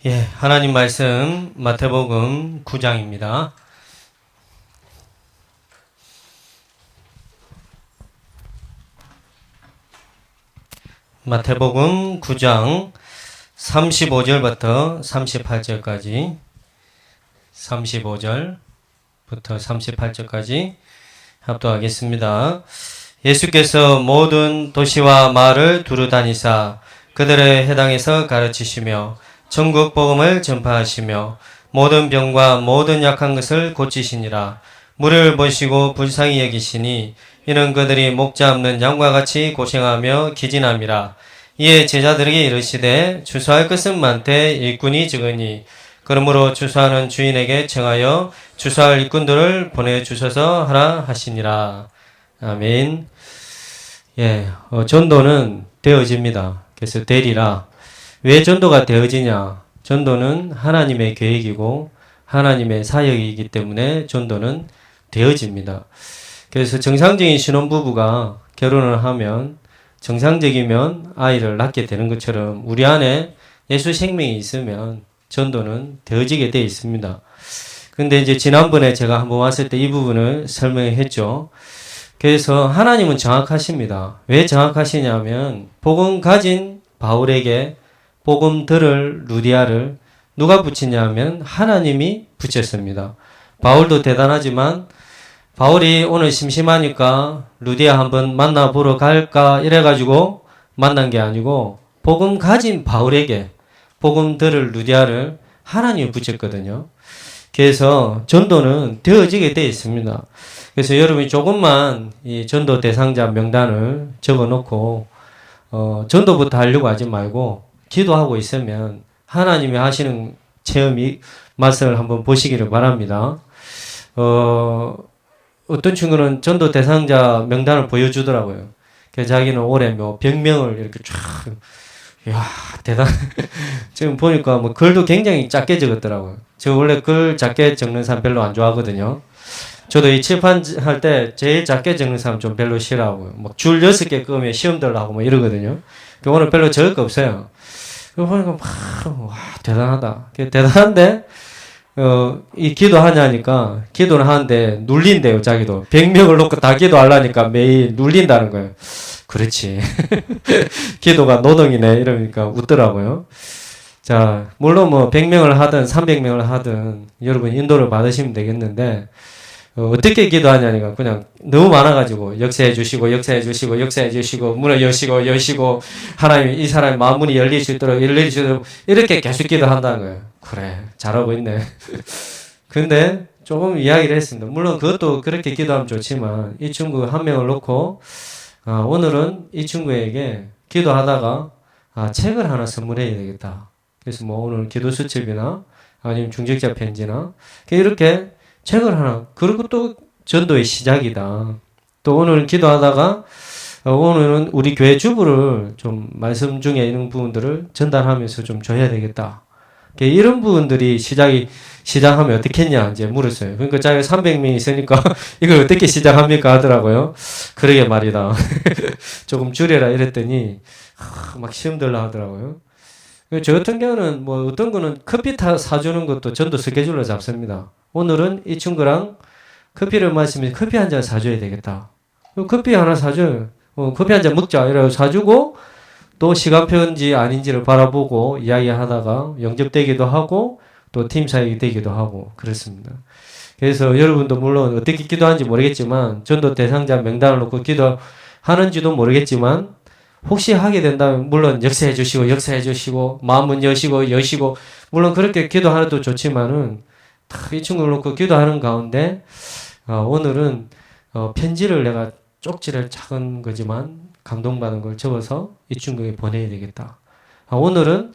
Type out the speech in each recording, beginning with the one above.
예, 하나님 말씀 마태복음 9장입니다. 마태복음 9장 35절부터 38절까지 35절부터 38절까지 합독하겠습니다. 예수께서 모든 도시와 마을을 두루 다니사 그들의 회당에서 가르치시며 천국 복음을 전파하시며 모든 병과 모든 약한 것을 고치시니라. 무리를 보시고 불쌍히 여기시니 이는 그들이 목자 없는 양과 같이 고생하며 기진함이라. 이에 제자들에게 이르시되 주소할 것은 많되 일꾼이 적으니 그러므로 주소하는 주인에게 청하여 주소할 일꾼들을 보내주셔서 하라 하시니라. 아멘. 예, 전도는 되어집니다. 그래서 되리라. 왜 전도가 되어지냐? 전도는 하나님의 계획이고 하나님의 사역이기 때문에 전도는 되어집니다. 그래서 정상적인 신혼부부가 결혼을 하면 정상적이면 아이를 낳게 되는 것처럼 우리 안에 예수 생명이 있으면 전도는 되어지게 되어 있습니다. 근데 이제 지난번에 제가 한번 왔을 때 이 부분을 설명했죠. 그래서 하나님은 정확하십니다. 왜 정확하시냐면 복음 가진 바울에게 복음 들을 루디아를 누가 붙이냐면 하나님이 붙였습니다. 바울도 대단하지만 바울이 오늘 심심하니까 루디아 한번 만나보러 갈까 이래가지고 만난 게 아니고 복음 가진 바울에게 복음 들을 루디아를 하나님이 붙였거든요. 그래서 전도는 되어지게 되어 있습니다. 그래서 여러분이 조금만 이 전도 대상자 명단을 적어놓고 전도부터 하려고 하지 말고 기도하고 있으면 하나님이 하시는 체험이 맛을 한번 보시기를 바랍니다. 어떤 친구는 전도 대상자 명단을 보여주더라고요. 그래서 자기는 올해 뭐 100명을 이렇게 쫙, 이야, 대단. 지금 보니까 뭐 글도 굉장히 작게 적었더라고요. 저 원래 글 작게 적는 사람 별로 안 좋아하거든요. 저도 이 칠판 할 때 제일 작게 적는 사람 좀 별로 싫어하고요. 막 줄 6개 끄면 시험 들라고 뭐 이러거든요. 오늘 별로 적을 거 없어요. 그거 보니까 와, 대단하다. 대단한데, 이 기도하냐니까, 기도를 하는데 눌린대요, 자기도. 100명을 놓고 다 기도하려니까 매일 눌린다는 거예요. 그렇지. 기도가 노동이네, 이러니까 웃더라고요. 자, 물론 뭐 100명을 하든 300명을 하든 여러분 인도를 받으시면 되겠는데, 어떻게 기도하냐니까 그냥 너무 많아가지고 역사해 주시고 역사해 주시고 역사해 주시고 문을 여시고 하나님 이 사람의 마음문이 열릴 수 있도록 이렇게 계속 기도한다는 거예요. 그래 잘하고 있네. 근데 조금 이야기를 했습니다. 물론 그것도 그렇게 기도하면 좋지만 이 친구 한 명을 놓고 오늘은 이 친구에게 기도하다가 책을 하나 선물해야 되겠다. 그래서 뭐 오늘 기도 수첩이나 아니면 중직자 편지나 이렇게 책을 하나, 그리고 또 전도의 시작이다. 또 오늘 기도하다가, 오늘은 우리 교회 주부를 좀 말씀 중에 이런 부분들을 전달하면서 좀 줘야 되겠다. 이런 부분들이 시작하면 어떻겠냐, 이제 물었어요. 그러니까 자기가 300명이 있으니까 이걸 어떻게 시작합니까? 하더라고요. 그러게 말이다. 조금 줄여라 이랬더니, 막 시험 들라 하더라고요. 저 같은 경우는 뭐 어떤 거는 커피 사주는 것도 전도 스케줄로 잡습니다. 오늘은 이 친구랑 커피를 마시면 커피 한 잔 사줘야 되겠다. 커피 하나 사줘요. 커피 한 잔 먹자. 이러고 사주고 또 시간표인지 아닌지를 바라보고 이야기하다가 영접되기도 하고 또 팀 사역이 되기도 하고 그렇습니다. 그래서 여러분도 물론 어떻게 기도하는지 모르겠지만 전도 대상자 명단을 놓고 기도하는지도 모르겠지만 혹시 하게 된다면 물론 역사해 주시고 마음은 여시고 물론 그렇게 기도하는 도 좋지만은 이 친구를 놓고 기도하는 가운데 오늘은 편지를 내가 쪽지를 작은 거지만 감동받은 걸 적어서 이 친구에게 보내야 되겠다. 오늘은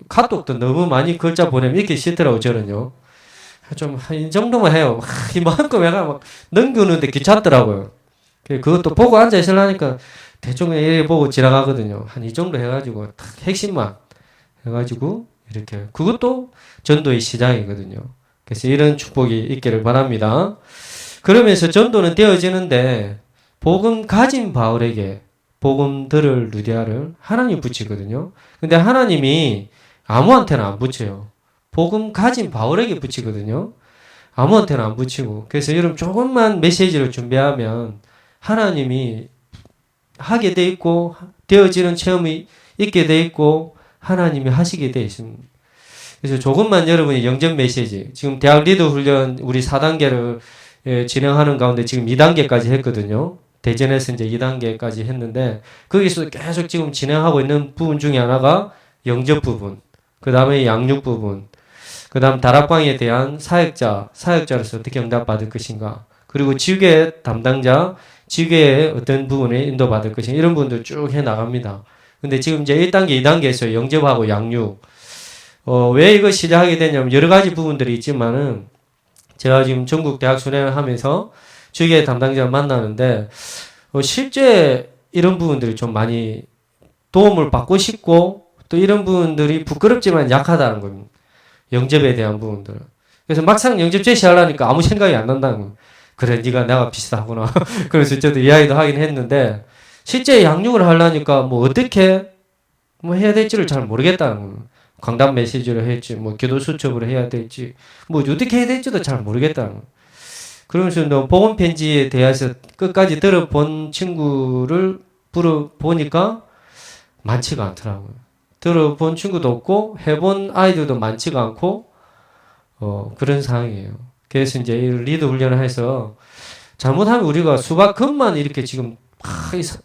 카톡도 너무 많이 글자 보내면 이렇게 싫더라고 저는요. 좀 이 정도만 해요. 이만큼 해가 막 넘기는데 귀찮더라고요. 그것도 보고 앉아 있으려니까 대충 이렇게 보고 지나가거든요. 한 이 정도 해가지고 핵심만 해가지고 이렇게 그것도 전도의 시작이거든요. 그래서 이런 축복이 있기를 바랍니다. 그러면서 전도는 되어지는데 복음 가진 바울에게 복음 들을 루디아를 하나님 붙이거든요. 근데 하나님이 아무한테나 안 붙여요. 복음 가진 바울에게 붙이거든요. 아무한테나 안 붙이고. 그래서 여러분 조금만 메시지를 준비하면 하나님이 하게 돼 있고 되어지는 체험이 있게 돼 있고 하나님이 하시게 돼 있습니다. 그래서 조금만 여러분이 영접 메시지, 지금 대학 리더 훈련 우리 4단계를 진행하는 가운데 지금 2단계까지 했거든요. 대전에서 이제 2단계까지 했는데 거기서 계속 지금 진행하고 있는 부분 중에 하나가 영접 부분, 그 다음에 양육 부분, 그 다음 다락방에 대한 사역자로서 어떻게 응답받을 것인가, 그리고 지교회 담당자, 지교회의 어떤 부분에 인도받을 것인가, 이런 부분들 쭉 해 나갑니다. 근데 지금 이제 1단계, 2단계에서 영접하고 양육, 왜 이거 시작하게 되냐면 여러 가지 부분들이 있지만은 제가 지금 전국 대학 순회를 하면서 지교회 담당자를 만나는데 실제 이런 부분들이 좀 많이 도움을 받고 싶고 또 이런 부분들이 부끄럽지만 약하다는 겁니다. 영접에 대한 부분들. 그래서 막상 영접 제시하려니까 아무 생각이 안 난다는 거예요. 그래, 네가 내가 비슷하구나. 그래서 저도 이야기도 하긴 했는데 실제 양육을 하려니까 뭐 어떻게 뭐 해야 될지를 잘 모르겠다는 거예요. 강단 메시지를 할지, 뭐 기도 수첩을 해야 될지, 뭐 어떻게 해야 될지도 잘 모르겠다는 거예요. 그러면서 복음 편지에 대해서 끝까지 들어본 친구를 보니까 많지가 않더라고요. 들어본 친구도 없고 해본 아이들도 많지가 않고 그런 상황이에요. 그래서 이제 리더 훈련을 해서 잘못하면 우리가 수박금만 이렇게 지금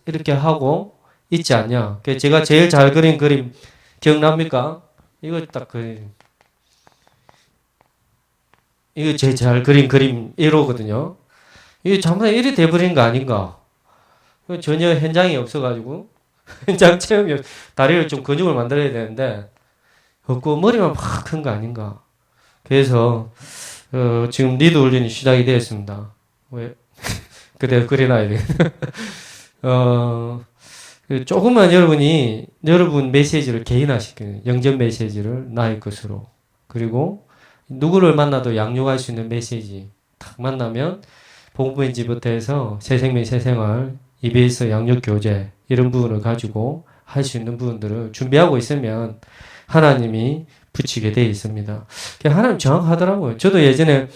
이렇게 하고 있지 않냐. 제가 제일 잘 그린 그림 기억납니까? 이거 딱 이거 제일 잘 그린 그림 1호거든요. 이게 잘못하면 이리 돼버린 거 아닌가. 전혀 현장이 없어가지고 현장 체험이 다리를 좀 근육을 만들어야 되는데 없고 머리만 팍 큰 거 아닌가. 그래서 지금 리드 훈련이 시작이 되었습니다. 왜 그대로 그려놔야 돼. 조금만 여러분 메시지를 개인화시키는 영접 메시지를 나의 것으로, 그리고 누구를 만나도 양육할 수 있는 메시지 딱 만나면 복음인지부터 해서 새생명 새생활 EBS 양육교재 이런 부분을 가지고 할 수 있는 부분들을 준비하고 있으면 하나님이 붙이게 되어 있습니다. 하나님 정확하더라고요. 저도 예전에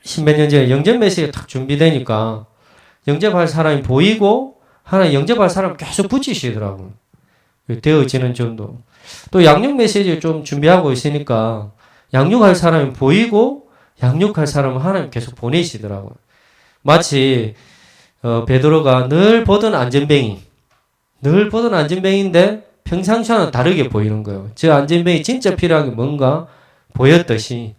십몇 년 전에 영접 메시지가 딱 준비되니까 영접할 사람이 보이고 하나님 영접할 사람 계속 붙이시더라고요. 되어지는 정도. 또 양육 메시지를 좀 준비하고 있으니까 양육할 사람이 보이고 양육할 사람은 하나님 계속 보내시더라고요. 마치 베드로가 늘 보던 안전뱅이인데 평상시와는 다르게 보이는 거예요. 저 안전뱅이 진짜 필요한 게 뭔가 보였듯이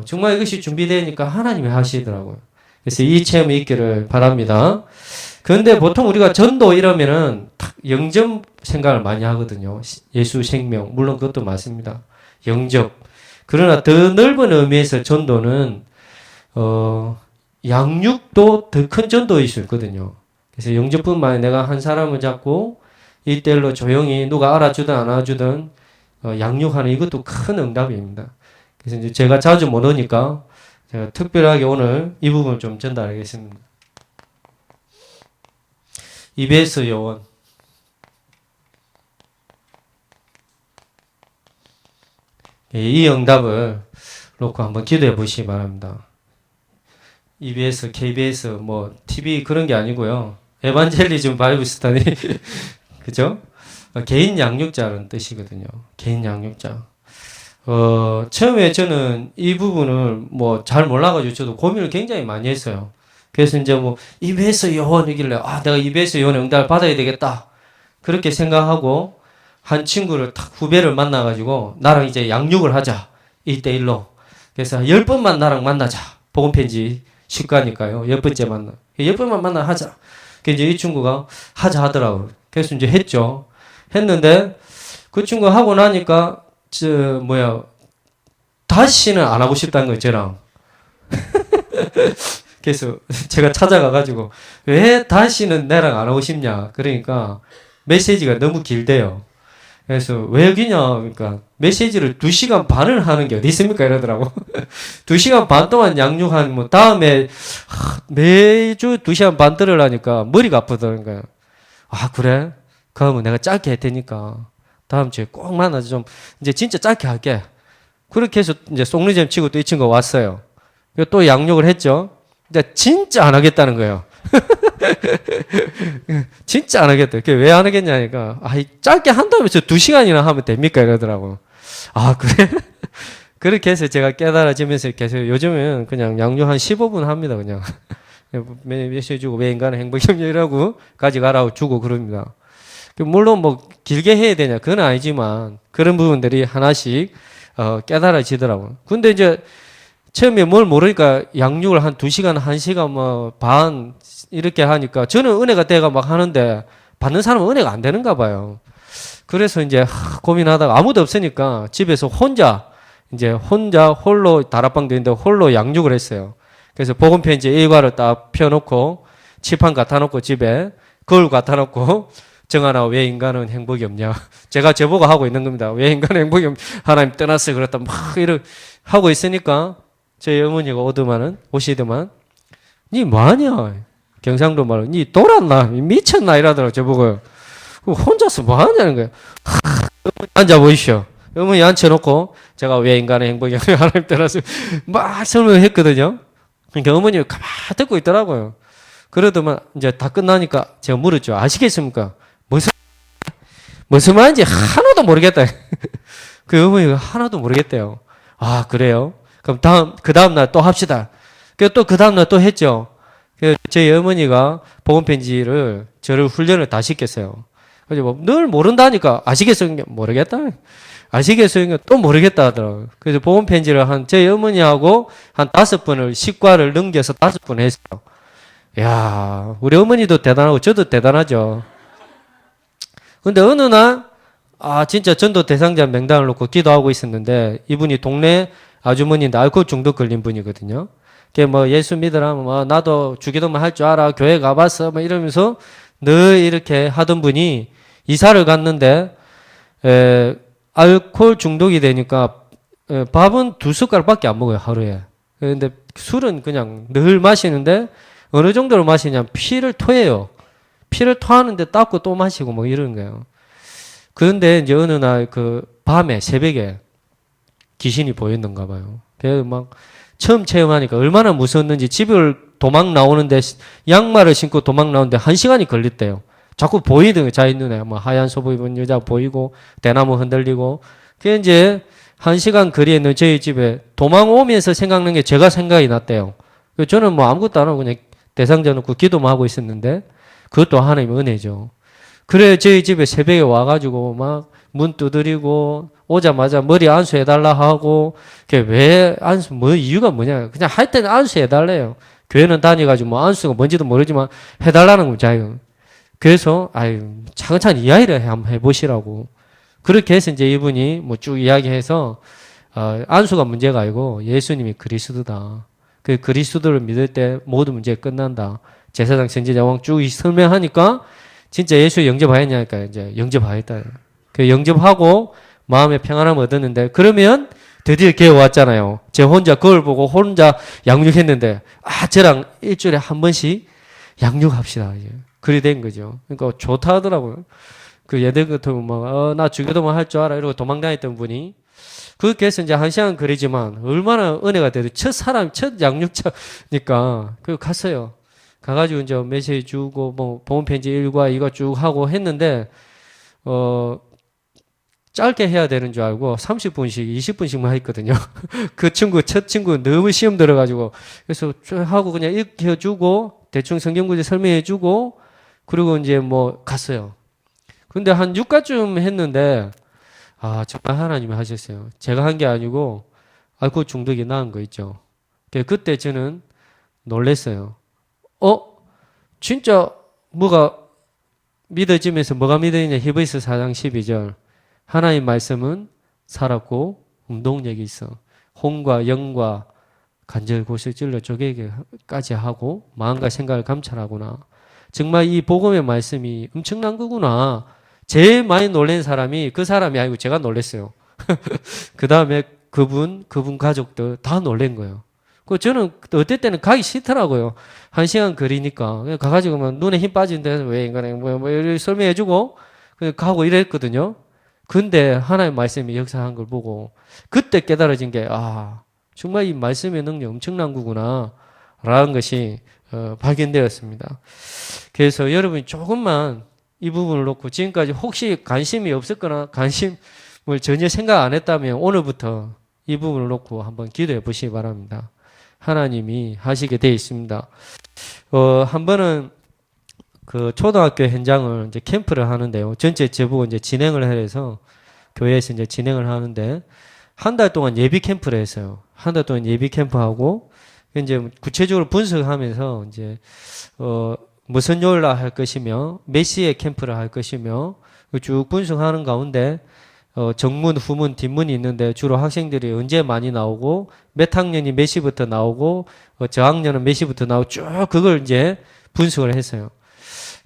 정말 이것이 준비되니까 하나님이 하시더라고요. 그래서 이 체험이 있기를 바랍니다. 그런데 보통 우리가 전도 이러면은 영접 생각을 많이 하거든요. 예수 생명, 물론 그것도 맞습니다. 영접. 그러나 더 넓은 의미에서 전도는 양육도 더 큰 전도일 수 있거든요. 그래서 영접뿐만 아니라 내가 한 사람을 잡고 이때로 조용히 누가 알아주든 안 알아주든 양육하는 이것도 큰 응답입니다. 그래서 이제 제가 자주 못 오니까 제가 특별하게 오늘 이 부분을 좀 전달하겠습니다. EBS 요원. 이 응답을 놓고 한번 기도해 보시기 바랍니다. EBS, KBS, 뭐 TV 그런 게 아니고요. 에반젤리즘 바이블 스터디 그죠? 개인 양육자라는 뜻이거든요. 개인 양육자. 처음에 저는 이 부분을 뭐 잘 몰라가지고 저도 고민을 굉장히 많이 했어요. 그래서 이제 뭐 EBS 요원이길래 내가 EBS 요원의 응답을 받아야 되겠다. 그렇게 생각하고 한 친구를 딱 후배를 만나가지고 나랑 이제 양육을 하자. 1대1로. 그래서 10번만 나랑 만나자. 복음편지 식가니까요. 10번째 만나. 10번만 만나 하자. 그래서 이제 이 친구가 하자 하더라고요. 그래서 이제 했죠. 했는데 그 친구가 하고 나니까 다시는 안 하고 싶다는 거예요. 저랑. 그래서 제가 찾아가가지고 왜 다시는 나랑 안 하고 싶냐. 그러니까 메시지가 너무 길대요. 그래서 왜 여기냐. 그러니까 메시지를 2시간 반을 하는 게 어디 있습니까? 이러더라고. 2시간 반 동안 양육한 다음에 매주 2시간 반 들으려니까 머리가 아프다는 거예요. 그래? 그러면 내가 짧게 할 테니까 다음 주에 꼭 만나서 좀 이제 진짜 짧게 할게. 그렇게 해서 이제 속리잼 치고 또 이 친구가 왔어요. 또 양육을 했죠. 이제 진짜 안 하겠다는 거예요. 진짜 안 하겠다. 왜 안 하겠냐니까. 짧게 한다면서 2시간이나 하면 됩니까? 이러더라고. 아, 그래? 그렇게 해서 제가 깨달아지면서 계속 요즘은 그냥 양육 한 15분 합니다. 그냥. 메시지 주고 왜 인간은 행복이라고 가져가라고 주고 그럽니다. 물론 뭐 길게 해야 되냐 그건 아니지만 그런 부분들이 하나씩 깨달아지더라고요. 근데 이제 처음에 뭘 모르니까 양육을 한 2시간, 1시간 뭐 반 이렇게 하니까 저는 은혜가 돼가 막 하는데 받는 사람은 은혜가 안 되는가 봐요. 그래서 이제 고민하다가 아무도 없으니까 집에서 혼자 홀로 다락방도 있는데 홀로 양육을 했어요. 그래서 복음편지 일과를 딱 펴놓고 칠판 갖다 놓고 집에 거울 갖다 놓고 정하나 왜 인간은 행복이 없냐. 제가 제보고 하고 있는 겁니다. 왜 인간은 행복이 없냐. 하나님 떠났어요. 그렇다 막 이렇게 하고 있으니까 저희 어머니가 오시더만 니 뭐하냐. 경상도 말로 니 돌았나 미쳤나 이러더라고 저보고. 혼자서 뭐하냐는 거예요. 어머니 앉아보시오. 어머니 앉혀놓고 제가 왜 인간의 행복이 없냐. 하나님 떠났어요. 막 설명했거든요. 그러니까 어머니가 가만히 듣고 있더라고요. 그러더만 이제 다 끝나니까 제가 물었죠. 아시겠습니까? 무슨 말인지 하나도 모르겠다. 그 어머니가 하나도 모르겠대요. 아, 그래요? 그럼 그 다음날 또 합시다. 또 그 다음날 또 했죠. 저희 어머니가 복음편지를 저를 훈련을 다 시켰어요. 그래서 늘 모른다니까 아시겠어요? 모르겠다. 아시겠어요? 또 모르겠다 하더라고요. 그래서 복음편지를 저희 어머니하고 한 5번을 식과를 넘겨서 5번 했어요. 야, 우리 어머니도 대단하고 저도 대단하죠. 근데 어느 날, 진짜 전도 대상자 명단을 놓고 기도하고 있었는데, 이분이 동네 아주머니인데 알코올 중독 걸린 분이거든요. 뭐 예수 믿으라면 뭐 나도 주기도만 할 줄 알아. 교회 가봤어. 뭐 이러면서 늘 이렇게 하던 분이 이사를 갔는데, 알코올 중독이 되니까, 밥은 2숟가락밖에 안 먹어요, 하루에. 근데 술은 그냥 늘 마시는데, 어느 정도로 마시냐면 피를 토해요. 피를 토하는데 닦고 또 마시고 뭐 이러는 거예요. 그런데 이제 어느 날 밤에 새벽에 귀신이 보였는가 봐요. 그래서 막 처음 체험하니까 얼마나 무서웠는지 집을 도망 나오는데 양말을 신고 도망 나오는데 1시간이 걸렸대요. 자꾸 보이더라고요. 자기 눈에 뭐 하얀 소복 입은 여자 보이고 대나무 흔들리고. 그게 이제 1시간 거리에 있는 저희 집에 도망 오면서 생각난 게 제가 생각이 났대요. 저는 뭐 아무것도 안 하고 그냥 대상자 놓고 기도만 하고 있었는데 그것도 하나님의 은혜죠. 그래 저희 집에 새벽에 와가지고 막 문 두드리고 오자마자 머리 안수해달라 하고 왜 안수 뭐 이유가 뭐냐 그냥 할 때는 안수해달래요. 교회는 다녀가지고 뭐 안수가 뭔지도 모르지만 해달라는 거죠. 그래서 차근차근 이야기를 한번 해보시라고 그렇게 해서 이제 이분이 뭐 쭉 이야기해서 안수가 문제가 아니고 예수님이 그리스도다. 그 그리스도를 믿을 때 모든 문제가 끝난다. 제사장 선지자 왕 쭉 설명하니까 진짜 예수 영접하였냐니까 이제 영접하였다. 그 영접하고 마음의 평안함을 얻었는데 그러면 드디어 기회 왔잖아요. 제 혼자 거울 보고 혼자 양육했는데 저랑 일주일에 한 번씩 양육합시다. 이제. 그리 된 거죠. 그러니까 좋다 하더라고요. 그 얘들 같으면 막 나 주기도만 할 줄 알아 이러고 도망다녔던 분이 그렇게 해서 이제 1시간 거리지만 얼마나 은혜가 돼도 첫 양육자니까 갔어요. 가가지고 이제 메시지 주고 뭐 복음편지 1과 2과 쭉 하고 했는데 짧게 해야 되는 줄 알고 30분씩 20분씩만 했거든요. 첫 친구 너무 시험 들어가지고 그래서 하고 그냥 읽혀주고 대충 성경 구절 설명해주고 그리고 이제 뭐 갔어요. 근데 한 6가쯤 했는데 정말 하나님이 하셨어요. 제가 한 게 아니고 알코올 중독이 나은 거 있죠. 그때 저는 놀랐어요. 진짜 뭐가 믿어지면서 뭐가 믿어지냐 히브리서 4장 12절 하나님 말씀은 살았고 운동력이 있어. 혼과 영과 간절 곳을 찔러 쪼개기까지 하고 마음과 생각을 감찰하구나. 정말 이 복음의 말씀이 엄청난 거구나. 제일 많이 놀란 사람이 그 사람이 아니고 제가 놀랐어요. 그 다음에 그분 가족들 다 놀란 거예요. 저는 어떨 때는 가기 싫더라고요. 1시간 거리니까. 가가지고 막 눈에 힘 빠진데 왜 인간에 뭐 이렇게 설명해주고 그냥 가고 이랬거든요. 근데 하나님 말씀이 역사한 걸 보고 그때 깨달아진 게, 아, 정말 이 말씀의 능력 엄청난 거구나 라는 것이 발견되었습니다. 그래서 여러분이 조금만 이 부분을 놓고 지금까지 혹시 관심이 없었거나 관심을 전혀 생각 안 했다면 오늘부터 이 부분을 놓고 한번 기도해 보시기 바랍니다. 하나님이 하시게 되어 있습니다. 한 번은 그 초등학교 현장을 이제 캠프를 하는데요. 전체 제보고 이제 진행을 해서 교회에서 이제 진행을 하는데 한 달 동안 예비 캠프를 했어요. 한 달 동안 예비 캠프하고 이제 구체적으로 분석하면서 이제 무슨 요일 날 할 것이며 몇 시에 캠프를 할 것이며 쭉 분석하는 가운데 정문, 후문, 뒷문이 있는데 주로 학생들이 언제 많이 나오고 몇 학년이 몇 시부터 나오고 저학년은 몇 시부터 나오고 쭉 그걸 이제 분석을 했어요.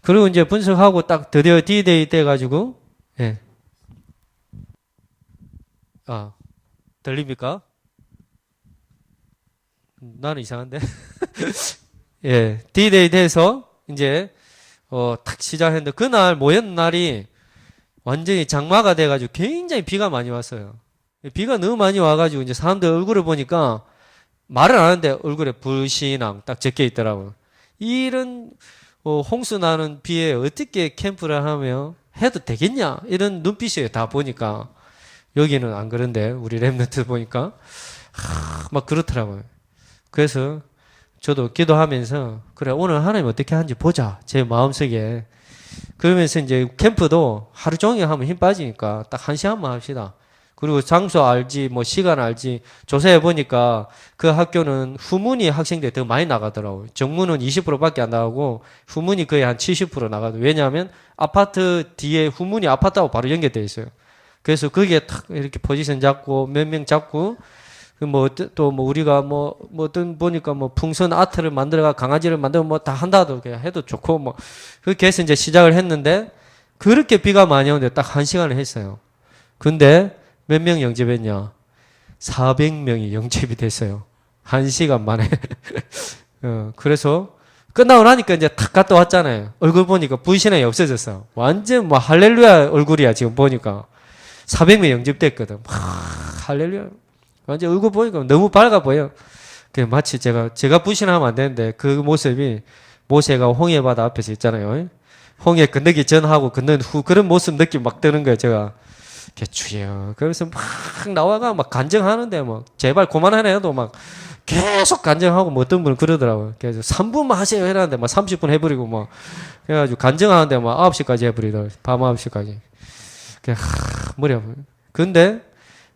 그리고 이제 분석하고 딱 드디어 D-Day 때 가지고 예. 아, 들립니까? 나는 이상한데. 예. D-Day 돼서 이제 탁 시작했는데 그날 모였는 날이 완전히 장마가 돼가지고 굉장히 비가 많이 왔어요. 비가 너무 많이 와가지고 이제 사람들 얼굴을 보니까 말을 안 하는데 얼굴에 불신앙 딱 적혀 있더라고요. 이런 홍수 나는 비에 어떻게 캠프를 하며 해도 되겠냐 이런 눈빛이에요. 다 보니까 여기는 안 그런데 우리 랩런트 보니까 막 그렇더라고요. 그래서 저도 기도하면서 그래 오늘 하나님 어떻게 하는지 보자 제 마음속에. 그러면서 이제 캠프도 하루 종일 하면 힘 빠지니까 딱 1시간만 합시다. 그리고 장소 알지 뭐 시간 알지 조사해 보니까 그 학교는 후문이 학생들이 더 많이 나가더라고요. 정문은 20%밖에 안 나가고 후문이 거의 한 70% 나가도. 왜냐하면 아파트 뒤에 후문이 아파트하고 바로 연결되어 있어요. 그래서 거기에 탁 이렇게 포지션 잡고 몇 명 잡고 또 우리가 어떤 보니까 풍선 아트를 만들어가 강아지를 만들고 다 한다도 그냥 해도 좋고 그렇게 해서 이제 시작을 했는데 그렇게 비가 많이 오는데 딱 1시간을 했어요. 근데 몇 명 영접했냐? 400명이 영접이 됐어요. 1시간 만에. 그래서 끝나고 나니까 이제 탁 갔다 왔잖아요. 얼굴 보니까 불신앙이 없어졌어. 완전 할렐루야 얼굴이야 지금 보니까. 400명 영접됐거든. 할렐루야. 완전 얼굴 보니까 너무 밝아 보여. 마치 제가 불신하면 안 되는데 그 모습이 모세가 홍해 바다 앞에서 있잖아요. 홍해 건너기 전하고 건너는 후 그런 모습 느낌 막 드는 거예요. 제가 주여. 그래서 막 나와가 막 간증하는데 제발 그만하네 해도 막 계속 간증하고 어떤 분은 그러더라고요. 그래서 3분만 하세요 해라는데 30분 해버리고 그래가지고 간증하는데 9시까지 해버리더라고요. 밤 9시까지. 머리 아파요. 근데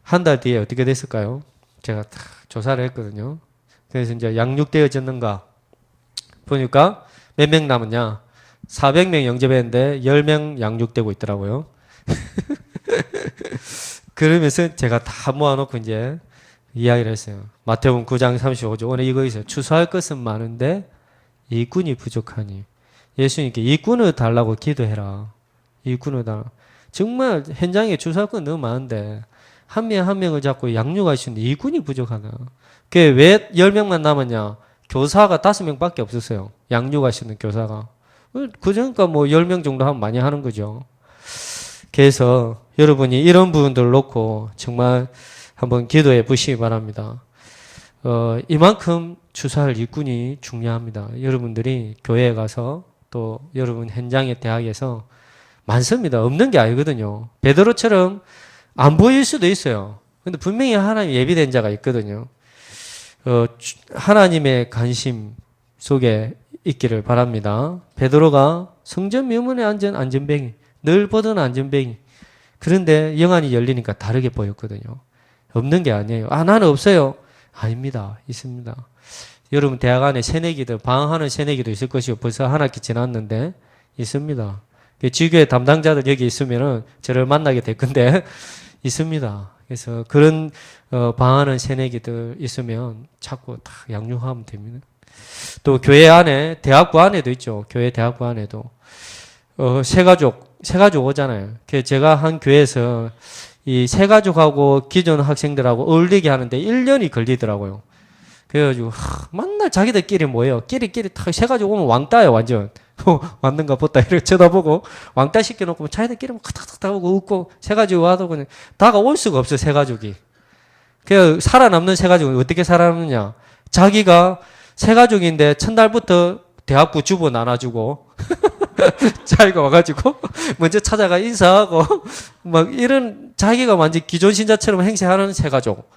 한 달 뒤에 어떻게 됐을까요? 제가 다 조사를 했거든요. 그래서 이제 양육되어졌는가 보니까 몇 명 남았냐? 400명 영접했는데 10명 양육되고 있더라고요. 그러면서 제가 다 모아놓고 이제 이야기를 했어요. 마태복음 9장 35절 오늘 이거 있어요. 추수할 것은 많은데 일꾼이 부족하니 예수님께 일꾼을 달라고 기도해라. 일꾼을 달라. 정말 현장에 추수할 건 너무 많은데 한 명 한 명을 잡고 양육할 수 있는 일꾼이 부족하나. 그게 왜 10명만 남았냐? 교사가 5명밖에 없었어요. 양육할 수 있는 교사가. 그러니까 10명 정도 하면 많이 하는 거죠. 그래서 여러분이 이런 부분들을 놓고 정말 한번 기도해 보시기 바랍니다. 이만큼 추수할 일꾼이 중요합니다. 여러분들이 교회에 가서 또 여러분 현장의 대학에서 많습니다. 없는 게 아니거든요. 베드로처럼 안 보일 수도 있어요. 근데 분명히 하나님 예비된 자가 있거든요. 하나님의 관심 속에 있기를 바랍니다. 베드로가 성전 묘문에 앉은 안전뱅이, 늘 보던 안전뱅이. 그런데 영안이 열리니까 다르게 보였거든요. 없는 게 아니에요. 나는 없어요. 아닙니다. 있습니다. 여러분 대학 안에 새내기들, 방황하는 새내기도 있을 것이고 벌써 한 학기 지났는데 있습니다. 지교회 담당자들 여기 있으면은 저를 만나게 될 건데 있습니다. 그래서 그런 방황하는 새내기들 있으면 자꾸 다 양육하면 됩니다. 또 교회 안에 대학부 안에도 있죠. 교회 대학부 안에도 새가족 오잖아요. 제가 한 교회에서 이 새가족하고 기존 학생들하고 어울리게 하는데 1년이 걸리더라고요. 그래가지고 맨날 자기들끼리 모여요. 끼리끼리 다 새가족 오면 왕따예요 완전. 왔는가 보다 이렇게 쳐다보고 왕따 시켜놓고 자기들끼리 막 탁탁탁 하고 웃고 새가족 와도 그냥 다가올 수가 없어 새가족이. 그 살아남는 새가족은 어떻게 살아남느냐? 자기가 새가족인데 첫날부터 대학부 주보 나눠주고 자기가 와가지고 먼저 찾아가 인사하고 막 이런 자기가 완전 기존 신자처럼 행세하는 새가족.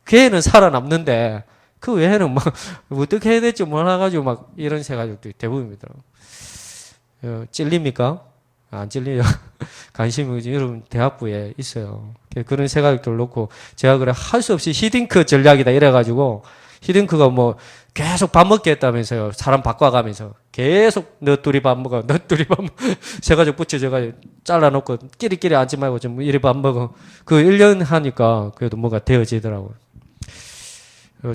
걔는 살아남는데 그 외에는 막 어떻게 해야 될지 몰라가지고 막 이런 새가족들이 대부분이더라고. 찔립니까? 안 찔려요. 관심이 여러분 대학부에 있어요. 그런 새가족들 놓고 제가 그래 할 수 없이 히딩크 전략이다 이래가지고 히딩크가 뭐 계속 밥 먹게 했다면서요. 사람 바꿔가면서 계속 너 둘이 밥 먹어. 너 둘이 밥 먹어. 새가족 붙여져가지고 잘라놓고 끼리끼리 앉지 말고 좀 이리 밥 먹어. 그 1년 하니까 그래도 뭐가 되어지더라고요.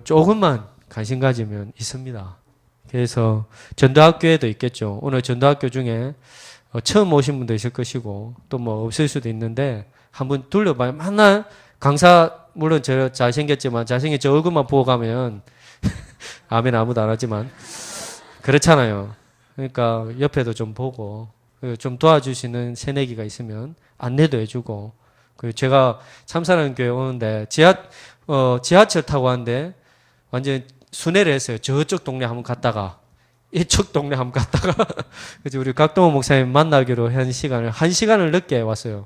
조금만 관심 가지면 있습니다. 그래서 전도학교에도 있겠죠. 오늘 전도학교 중에 처음 오신 분도 있을 것이고 또 뭐 없을 수도 있는데 한번 둘러봐요. 맨날 강사 물론 저 잘생겼지만 잘생긴 저 얼굴만 보고 가면 아멘 아무도 안 하지만 그렇잖아요. 그러니까 옆에도 좀 보고 좀 도와주시는 새내기가 있으면 안내도 해주고 제가 참사랑 교회 오는데 지하철 타고 왔는데 완전 순회를 했어요. 저쪽 동네 한번 갔다가 이쪽 동네 한번 갔다가 그래서 우리 각동호 목사님 만나기로 한 시간을 1시간을 늦게 왔어요.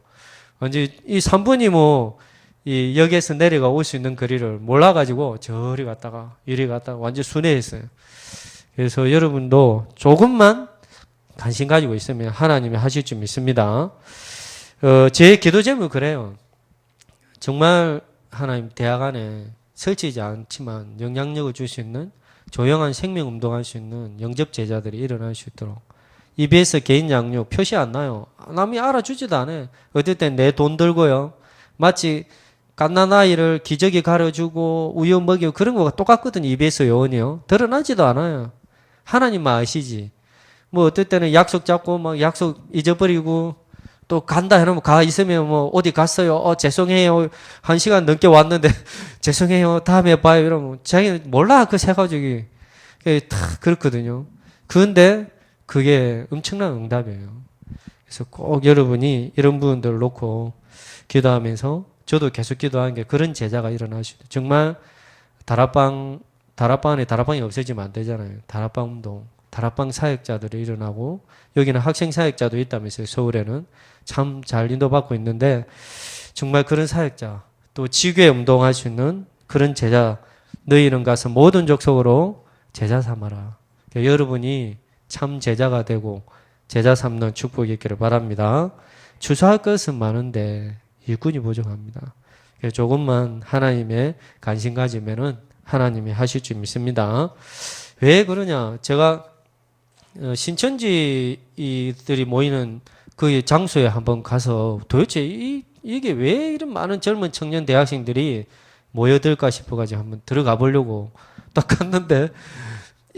완전 이 3분이 뭐 이 역에서 내려가 올 수 있는 거리를 몰라가지고 저리 갔다가 이리 갔다가 완전 순회했어요. 그래서 여러분도 조금만 관심 가지고 있으면 하나님이 하실 줄 믿습니다. 제 기도 제목은 그래요. 정말 하나님 대학 안에 설치지 않지만 영향력을 줄 수 있는 조용한 생명 운동할 수 있는 영접 제자들이 일어날 수 있도록. EBS 개인 양육 표시 안 나요. 남이 알아주지도 않아요. 어떨 땐 내 돈 들고요. 마치 갓난아이를 기저귀 가려주고 우유 먹이고 그런 거가 똑같거든요. EBS 요원이요. 드러나지도 않아요. 하나님만 아시지. 뭐 어떨 때는 약속 잡고 막 약속 잊어버리고 또 간다 해놓으면 가 있으면 뭐 어디 갔어요. 죄송해요. 1시간 넘게 왔는데 죄송해요. 다음에 봐요. 이러면 자기는 몰라 그 새 가족이. 다 그렇거든요. 그런데 그게 엄청난 응답이에요. 그래서 꼭 여러분이 이런 부분들을 놓고 기도하면서 저도 계속 기도하는 게 그런 제자가 일어날 수 있어요. 정말 다락방 안에 다락방이 없어지면 안 되잖아요. 다락방 운동, 다락방 사역자들이 일어나고 여기는 학생 사역자도 있다면서요. 서울에는 참 잘 인도받고 있는데 정말 그런 사역자 또 지교회 운동할 수 있는 그런 제자 너희는 가서 모든 족속으로 제자 삼아라. 그러니까 여러분이 참 제자가 되고 제자 삼는 축복이 있기를 바랍니다. 추수할 것은 많은데 일꾼이 부족합니다. 조금만 하나님의 관심 가지면은 하나님이 하실 줄 믿습니다. 왜 그러냐? 제가 신천지들이 모이는 그 장소에 한번 가서 도대체 이게 왜 이런 많은 젊은 청년 대학생들이 모여들까 싶어가지고 한번 들어가 보려고 딱 갔는데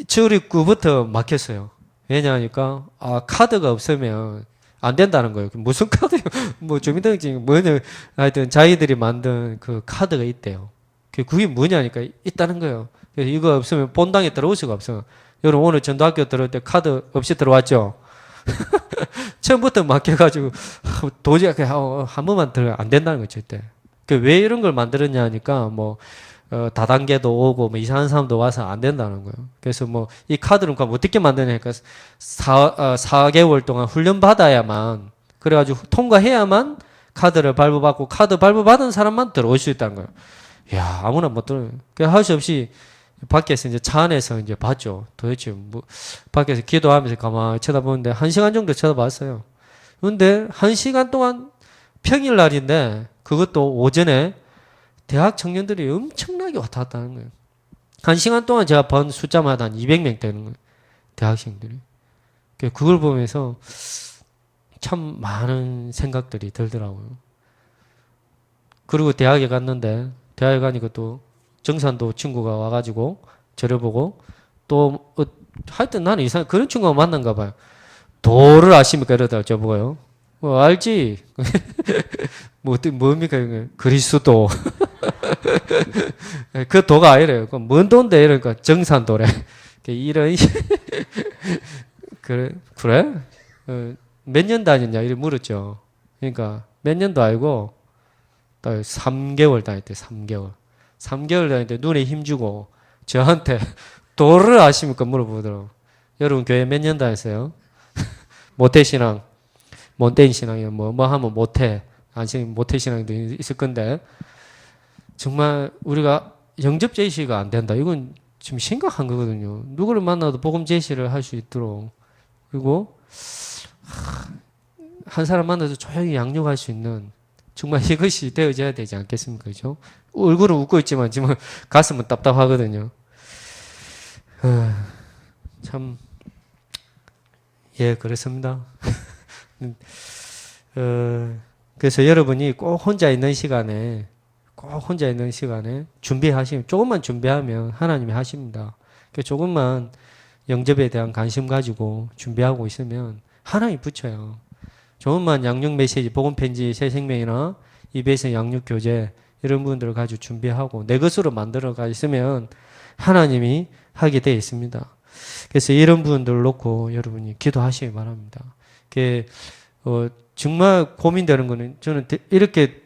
출입구부터 막혔어요. 왜냐하니까 카드가 없으면 안 된다는 거예요. 무슨 카드요? 뭐 주민등록증 뭐냐? 하여튼 자기들이 만든 그 카드가 있대요. 그게 뭐냐니까 있다는 거예요. 그래서 이거 없으면 본당에 들어올 수가 없어요. 여러분 오늘 전도학교 들어올 때 카드 없이 들어왔죠? 처음부터 막혀가지고 도저히 한 번만 들어 안 된다는 거죠. 절대. 왜 이런 걸 만들었냐 하니까 뭐 다단계도 오고 뭐 이상한 사람도 와서 안 된다는 거예요. 그래서 뭐 이 카드는 그럼 어떻게 만드냐니까 4개월 동안 훈련 받아야만 그래가지고 통과해야만 카드를 발부받고 카드 발부받은 사람만 들어올 수 있다는 거예요. 이야 아무나 못 들어요. 할 수 없이 밖에서 이제 차 안에서 이제 봤죠. 도대체 뭐 밖에서 기도하면서 가만히 쳐다보는데 1시간 정도 쳐다봤어요. 그런데 1시간 동안 평일 날인데 그것도 오전에 대학 청년들이 엄청나게 왔다 갔다 하는 거예요. 1시간 동안 제가 본 숫자마다 한 200명 되는 거예요. 대학생들이. 그걸 보면서 참 많은 생각들이 들더라고요. 그리고 대학에 갔는데 대학에 가니까 또 정산도 친구가 와가지고 저를 보고 또 하여튼 나는 이상 그런 친구가 만난가 봐요. 도를 아십니까? 이러다가 저보고요. 알지? 뭡니까? 그리스도. 그 도가 아니래요. 뭔 도인데? 이러니까 정산도래. 이런. 그래? 몇 년 다녔냐? 이렇게 물었죠. 그러니까 몇 년도 아니고 딱 3개월 다녔대. 3개월. 3개월 다녔는데 눈에 힘주고 저한테 도를 아십니까? 물어보더라고. 여러분 교회 몇 년 다녔어요? 모태신앙, 몬테인 신앙이요. 뭐 하면 모태, 안심 모태 신앙도 있을 건데 정말 우리가 영접 제시가 안 된다. 이건 지금 심각한 거거든요. 누구를 만나도 복음 제시를 할 수 있도록 그리고 한 사람 만나도 조용히 양육할 수 있는 정말 이것이 되어져야 되지 않겠습니까? 그죠? 얼굴은 웃고 있지만 지금 가슴은 답답하거든요. 참, 예, 그렇습니다. 그래서 여러분이 꼭 혼자 있는 시간에 준비하시면, 조금만 준비하면 하나님이 하십니다. 조금만 영접에 대한 관심 가지고 준비하고 있으면 하나님이 붙여요. 조금만 양육 메시지, 복음 편지, 새 생명이나 EBS 양육 교재 이런 부분들을 가지고 준비하고 내 것으로 만들어가 있으면 하나님이 하게 되어 있습니다. 그래서 이런 부분들을 놓고 여러분이 기도하시기 바랍니다. 정말 고민되는 거는 저는 이렇게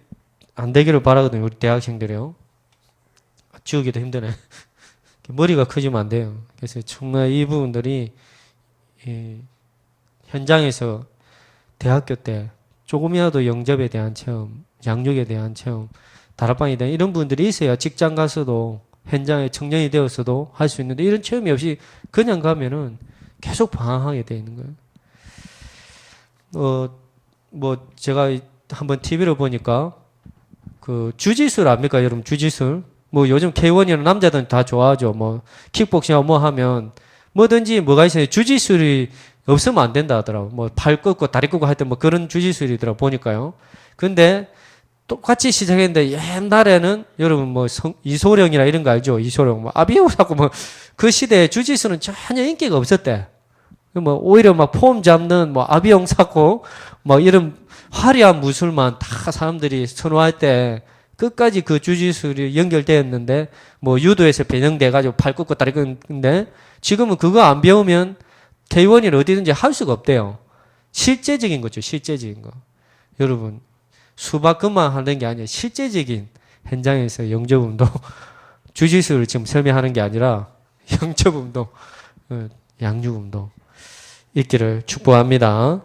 안 되기를 바라거든요. 우리 대학생들이요. 지우기도 힘드네. 머리가 커지면 안 돼요. 그래서 정말 이 부분들이 현장에서 대학교 때 조금이라도 영접에 대한 체험, 양육에 대한 체험, 다락방에 대한 이런 부분들이 있어야 직장 가서도 현장에 청년이 되어서도 할 수 있는데 이런 체험이 없이 그냥 가면은 계속 방황하게 돼 있는 거예요. 제가 한번 TV로 보니까 그 주짓수 압니까? 여러분 주짓수? 요즘 K1이나 남자들은 다 좋아하죠. 킥복싱하고 하면 뭐든지 뭐가 있어요. 주짓수를 없으면 안 된다 하더라고. 팔 꺾고 다리 꺾고 할 때 그런 주짓수이더라고 보니까요. 근데 똑같이 시작했는데 옛날에는 여러분 이소룡이나 이런 거 알죠? 이소룡 아비오라고 그 시대에 주짓수는 전혀 인기가 없었대. 오히려 폼 잡는 아비용 사고 이런 화려한 무술만 다 사람들이 선호할 때 끝까지 그 주짓수를 연결되었는데 유도에서 변형돼 가지고 팔 꺾고 다리 꺾는데 지금은 그거 안 배우면 K1이 어디든지 할 수가 없대요. 실제적인 거죠. 실제적인 거. 여러분 수박급만 하는 게 아니라 실제적인 현장에서 영접운동 주짓수를 지금 설명하는 게 아니라 영접운동 양육운동 있기를 축복합니다.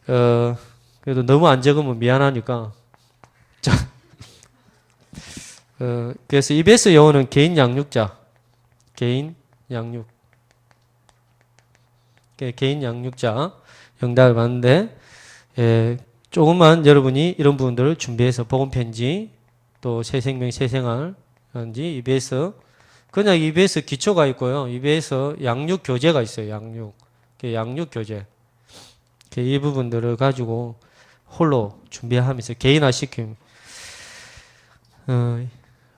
그래도 너무 안 적으면 미안하니까 자, 그래서 EBS 영어는 개인 양육자 개인 양육자 영답을 받는데 조금만 여러분이 이런 부분들을 준비해서 복음편지 또 새생명 새생활 한지 EBS 그냥 EBS 기초가 있고요. EBS 양육 교재가 있어요. 양육 교재 이 부분들을 가지고 홀로 준비하면서 개인화 시킴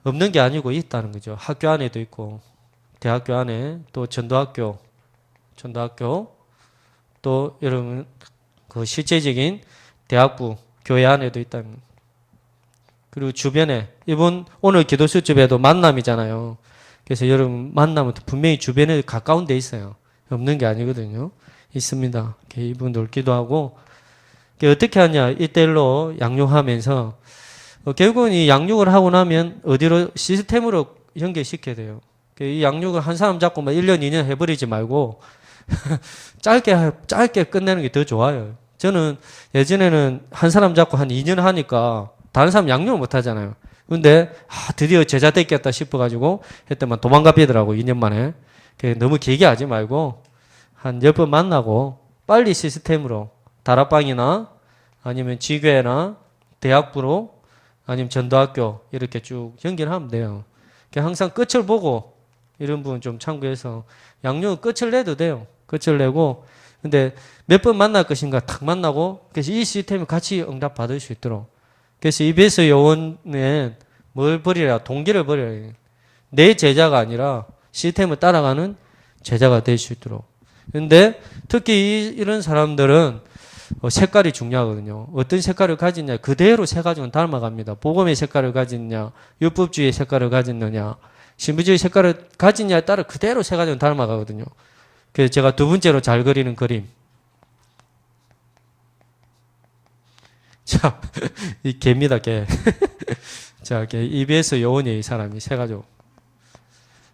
없는 게 아니고 있다는 거죠. 학교 안에도 있고 대학교 안에 또 전도학교 또 여러분 그 실제적인 대학부 교회 안에도 있다는 그리고 주변에 이번 오늘 기도 수집에도 만남이잖아요. 그래서 여러분 만나면 분명히 주변에 가까운 데 있어요. 없는 게 아니거든요. 있습니다. 이분들 기도하고 어떻게 하냐 1대1로 양육하면서 결국은 이 양육을 하고 나면 어디로 시스템으로 연결시켜야 돼요. 이 양육을 한 사람 잡고 1년 2년 해버리지 말고 짧게 끝내는 게 더 좋아요. 저는 예전에는 한 사람 잡고 한 2년 하니까 다른 사람 양육을 못 하잖아요. 근데 드디어 제자 됐겠다 싶어가지고 했더만 도망가 피더라고 2년 만에. 너무 길게 하지 말고 한 10번 만나고 빨리 시스템으로 다락방이나 아니면 지교회나 대학부로 아니면 전도학교 이렇게 쭉 연결하면 돼요. 항상 끝을 보고 이런 부분 좀 참고해서 양육은 끝을 내도 돼요. 끝을 내고 근데 몇 번 만날 것인가 탁 만나고 그래서 이 시스템을 같이 응답 받을 수 있도록 그래서 EBS 요원은 뭘 버리라 동기를 버려야 내 제자가 아니라 시스템을 따라가는 제자가 될 수 있도록 근데 특히 이런 사람들은 색깔이 중요하거든요. 어떤 색깔을 가지냐 그대로 세 가지는 닮아갑니다. 복음의 색깔을 가지느냐 율법주의의 색깔을 가지느냐 신부주의 색깔을 가지냐에 따라 그대로 세 가지는 닮아가거든요. 그래서 제가 두 번째로 잘 그리는 그림. 자, 이 개입니다, 개. 자, 개. EBS 요원이 이 사람이 새 가족.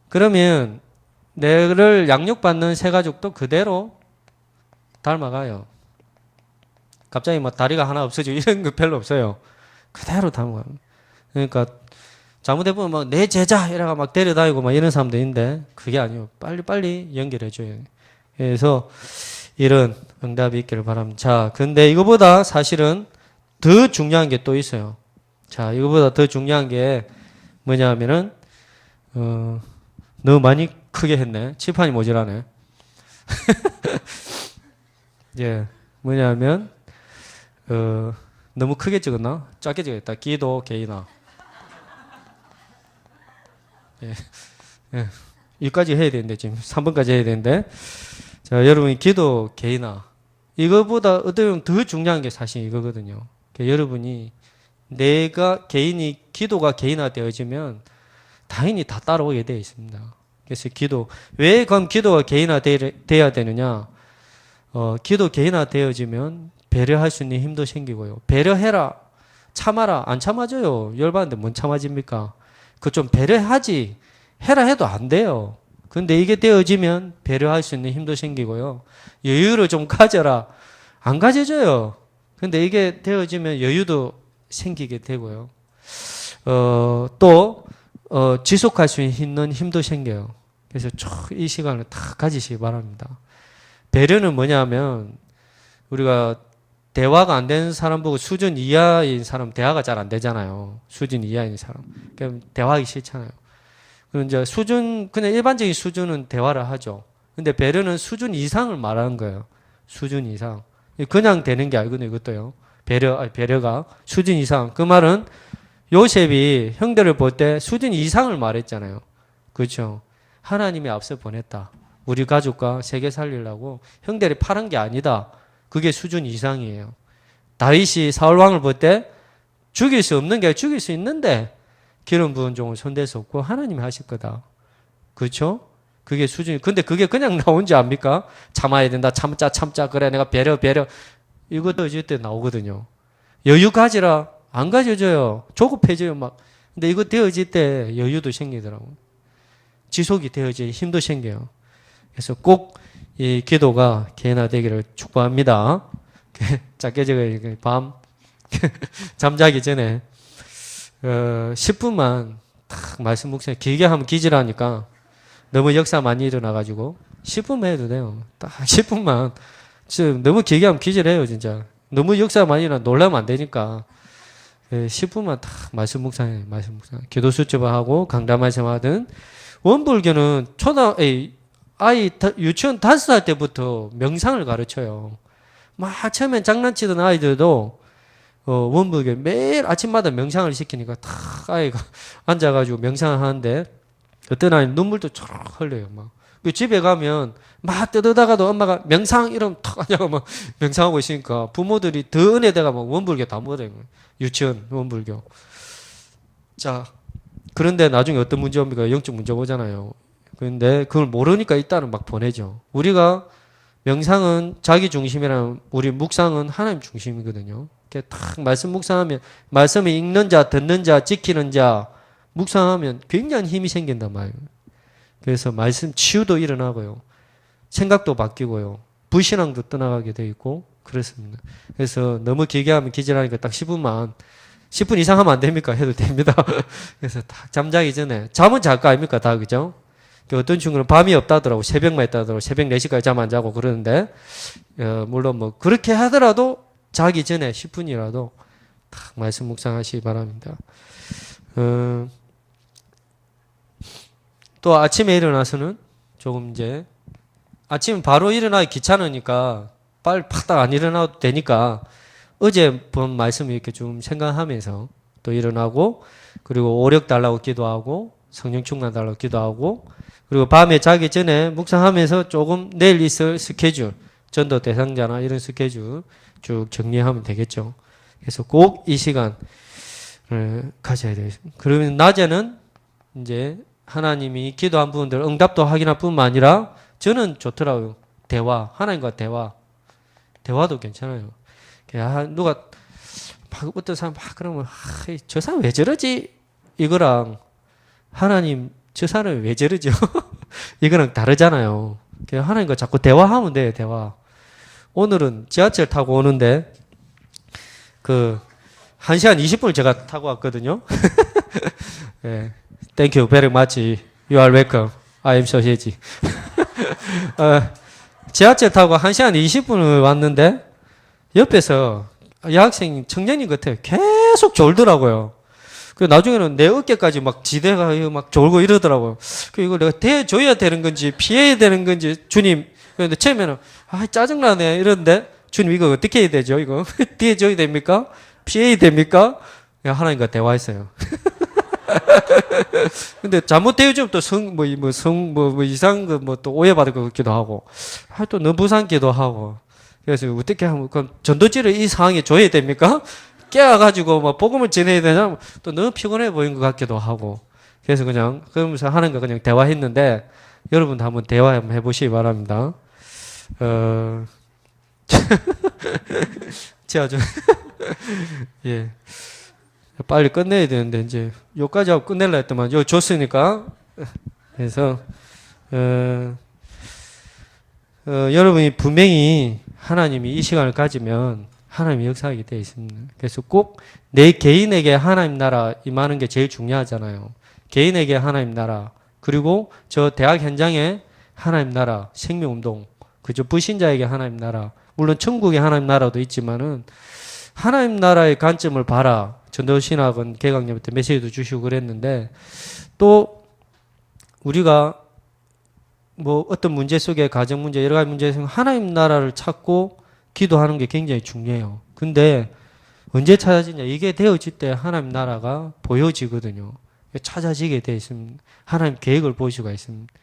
그러면 내를 양육받는 새 가족도 그대로 닮아가요. 갑자기 뭐 다리가 하나 없어지고 이런 거 별로 없어요. 그대로 닮아가요. 그러니까 잘못해보면 막 내 제자 이래가 막 데려다니고 막 이런 사람도 있는데 그게 아니에요. 빨리빨리 연결해줘요. 그래서 이런 응답이 있기를 바랍니다. 자, 근데 이거보다 사실은 더 중요한 게 또 있어요. 자, 이거보다 더 중요한 게 뭐냐면은, 너무 많이 크게 했네. 칠판이 모자라네. 예, 뭐냐면, 너무 크게 찍었나? 작게 찍었다. 기도, 개인아. 예, 예. 여기까지 해야 되는데, 지금 3번까지 해야 되는데. 자, 여러분이 기도, 개인아. 이거보다 어떻게 보면 더 중요한 게 사실 이거거든요. 그러니까 여러분이 내가 개인이 기도가 개인화 되어지면 당연히 다 따라오게 되어 있습니다. 그래서 기도 왜 그럼 기도가 개인화 돼야 되느냐? 기도 개인화 되어지면 배려할 수 있는 힘도 생기고요. 배려해라, 참아라, 안 참아줘요. 열받는데 뭔 참아집니까? 그 좀 배려하지 해라 해도 안 돼요. 근데 이게 되어지면 배려할 수 있는 힘도 생기고요. 여유를 좀 가져라, 안 가져줘요. 근데 이게 되어지면 여유도 생기게 되고요. 또 지속할 수 있는 힘도 생겨요. 그래서 이 시간을 다 가지시기 바랍니다. 배려는 뭐냐면 우리가 대화가 안 되는 사람 보고 수준 이하인 사람 대화가 잘 안 되잖아요. 수준 이하인 사람. 그럼 대화하기 싫잖아요. 그럼 이제 수준 그냥 일반적인 수준은 대화를 하죠. 근데 배려는 수준 이상을 말하는 거예요. 수준 이상. 그냥 되는 게 아니거든요. 이것도요. 배려가 수준 이상. 그 말은 요셉이 형들을 볼 때 수준 이상을 말했잖아요. 그렇죠. 하나님이 앞서 보냈다. 우리 가족과 세계 살리려고 형들이 파란 게 아니다. 그게 수준 이상이에요. 다윗이 사울 왕을 볼 때 죽일 수 없는 게 죽일 수 있는데 기름 부은 종을 손댈 수 없고 하나님이 하실 거다. 그렇죠? 그게 수준이. 근데 그게 그냥 나온지 압니까? 참아야 된다. 참자. 그래 내가 배려. 이것도 어질 때 나오거든요. 여유 가지라. 안 가져줘요. 조급해져요 막. 근데 이거 되어질 때 여유도 생기더라고요. 지속이 되어질 힘도 생겨요. 그래서 꼭 이 기도가 개인화되기를 축복합니다. 작게 적어요. 밤 잠자기 전에 10분만 딱 말씀 묵상 길게 하면 기질하니까 너무 역사 많이 일어나가지고 10분만 해도 돼요. 딱 10분만. 지금 너무 길게 하면 기질해요 진짜. 너무 역사 많이 일어나 놀라면 안 되니까 10분만 딱 말씀 묵상해. 기도 수첩하고 강단 말씀하든. 원불교는 아이 유치원 5살 때부터 명상을 가르쳐요. 막 처음엔 장난치던 아이들도 원불교 매일 아침마다 명상을 시키니까 탁 아이가 앉아가지고 명상을 하는데 어떤 아이는 눈물도 쫙 흘려요. 막 집에 가면 막 뜯어다가도 엄마가 명상 이러면 탁 앉아가 막 명상하고 있으니까 부모들이 더 은혜대가 막 원불교 다 못해요. 유치원 원불교. 자, 그런데 나중에 어떤 문제 옵니까? 영적 문제 오잖아요. 그런데 그걸 모르니까 일단은 막 보내죠. 우리가 명상은 자기 중심이라는 우리 묵상은 하나님 중심이거든요. 이렇게 딱 말씀 묵상하면 말씀을 읽는 자, 듣는 자, 지키는 자 묵상하면 굉장히 힘이 생긴단 말이에요. 그래서 말씀 치유도 일어나고요. 생각도 바뀌고요. 불신앙도 떠나가게 돼 있고 그렇습니다. 그래서 너무 길게 하면 기절하니까 딱 10분 이상 하면 안 됩니까? 해도 됩니다. 그래서 딱 잠자기 전에 잠은 잘 거 아닙니까? 다 그죠? 어떤 친구는 밤이 없다더라고. 새벽만 있다더라고. 새벽 4시까지 잠 안 자고 그러는데 물론 뭐 그렇게 하더라도 자기 전에 10분이라도 딱 말씀 묵상하시기 바랍니다. 또 아침에 일어나서는 조금 이제 아침 바로 일어나기 귀찮으니까 빨리 팍딱 안 일어나도 되니까 어제 본 말씀 이렇게 좀 생각하면서 또 일어나고 그리고 오력 달라고 기도하고 성령 충만 달라고 기도하고 그리고 밤에 자기 전에 묵상하면서 조금 내일 있을 스케줄 전도 대상자나 이런 스케줄 쭉 정리하면 되겠죠. 그래서 꼭 이 시간을 가져야 되겠습니다. 그러면 낮에는 이제 하나님이 기도한 부분들 응답도 확인할 뿐만 아니라 저는 좋더라고요. 대화, 하나님과 대화도 괜찮아요. 누가 막 어떤 사람 막 그러면 저 사람 왜 저러지? 이거랑 하나님 저 사람이 왜 저러죠? 이거랑 다르잖아요. 하나님과 자꾸 대화하면 돼요. 대화. 오늘은 지하철 타고 오는데 1시간 20분을 제가 타고 왔거든요. 예. Thank you very much. You are welcome. I am so happy. 지하철 타고 1시간 20분을 왔는데 옆에서 여학생 청년인 것 같아요. 계속 졸더라고요. 나중에는 내 어깨까지 막 지대가 막 졸고 이러더라고요. 이거 내가 대줘야 되는 건지 피해야 되는 건지 주님. 그런데 처음에는 짜증나네 이러는데 주님 이거 어떻게 해야 되죠? 이거 대줘야 됩니까? 피해야 됩니까? 하나님과 대화했어요. 근데 잘못 대해주면 또 이상한 거 또 오해받을 것 같기도 하고, 또 너무 부산기도 하고. 그래서 어떻게 하면, 그럼 전도지를 이 상황에 줘야 됩니까? 깨워가지고 막 복음을 전해야 되냐? 또 너무 피곤해 보인 것 같기도 하고. 그래서 그냥, 그러면서 하는 거 그냥 대화했는데, 여러분도 한번 대화 한번 해보시기 바랍니다. 제가 좀, 예. 빨리 끝내야 되는데, 이제, 요까지 하고 끝낼라 했더만, 요 줬으니까. 그래서, 여러분이 분명히 하나님이 이 시간을 가지면 하나님이 역사하게 되어 있습니다. 그래서 꼭 내 개인에게 하나님 나라 임하는 게 제일 중요하잖아요. 개인에게 하나님 나라, 그리고 저 대학 현장에 하나님 나라, 생명운동, 그저 불신자에게 하나님 나라, 물론 천국에 하나님 나라도 있지만은 하나님 나라의 관점을 봐라. 전도신학은 개강령 때 메시지도 주시고 그랬는데, 또 우리가 뭐 어떤 문제 속에 가정 문제, 여러 가지 문제 속에 하나님 나라를 찾고 기도하는 게 굉장히 중요해요. 근데 언제 찾아지냐? 이게 되어질 때 하나님 나라가 보여지거든요. 찾아지게 되어 있습니다. 하나님 계획을 보시고 있습니다.